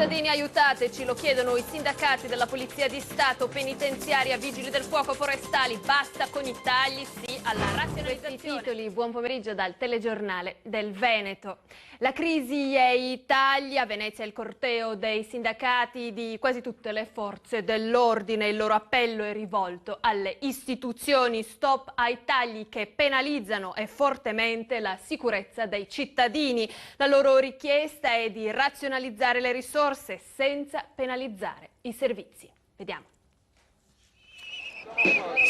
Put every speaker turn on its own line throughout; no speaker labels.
Cittadini, aiutateci, lo chiedono i sindacati della Polizia di Stato, penitenziaria, vigili del fuoco, forestali. Basta con i tagli, sì alla razionalizzazione. Questi titoli, buon pomeriggio dal telegiornale del Veneto. La crisi e i tagli, a Venezia il corteo dei sindacati di quasi tutte le forze dell'ordine. Il loro appello è rivolto alle istituzioni: stop ai tagli che penalizzano e fortemente la sicurezza dei cittadini. La loro richiesta è di razionalizzare le risorse senza penalizzare i servizi. Vediamo.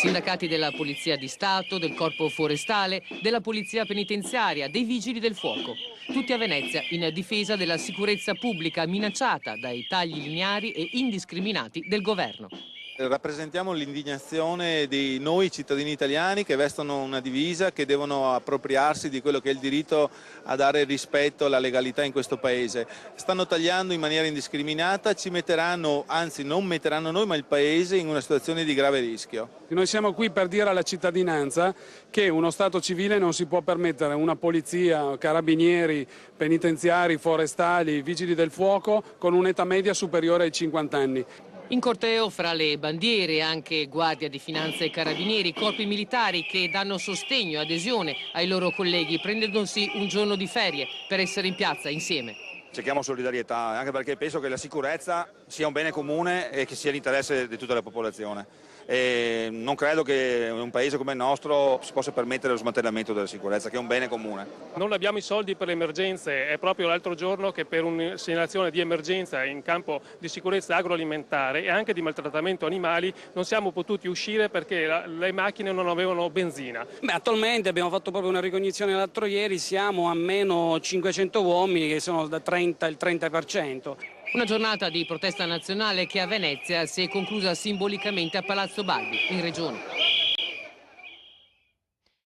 Sindacati della Polizia di Stato, del Corpo Forestale, della Polizia Penitenziaria, dei Vigili del Fuoco. Tutti a Venezia in difesa della sicurezza pubblica minacciata dai tagli lineari e indiscriminati del governo.
Rappresentiamo l'indignazione di noi cittadini italiani che vestono una divisa, che devono appropriarsi di quello che è il diritto a dare rispetto alla legalità in questo paese. Stanno tagliando in maniera indiscriminata, ci metteranno, anzi non metteranno noi ma il paese in una situazione di grave rischio.
Noi siamo qui per dire alla cittadinanza che uno Stato civile non si può permettere una polizia, carabinieri, penitenziari, forestali, vigili del fuoco con un'età media superiore ai 50 anni.
In corteo, fra le bandiere, anche Guardia di Finanza e Carabinieri, corpi militari che danno sostegno e adesione ai loro colleghi, prendendosi un giorno di ferie per essere in piazza insieme.
Cerchiamo solidarietà, anche perché penso che la sicurezza sia un bene comune e che sia l'interesse di tutta la popolazione. E non credo che in un paese come il nostro si possa permettere lo smantellamento della sicurezza, che è un bene comune.
Non abbiamo i soldi per le emergenze, è proprio l'altro giorno che per una segnalazione di emergenza in campo di sicurezza agroalimentare e anche di maltrattamento animali non siamo potuti uscire perché le macchine non avevano benzina.
Attualmente abbiamo fatto proprio una ricognizione l'altro ieri, siamo a meno 500 uomini che sono da il 30%.
Una giornata di protesta nazionale che a Venezia si è conclusa simbolicamente a Palazzo Balbi, in regione.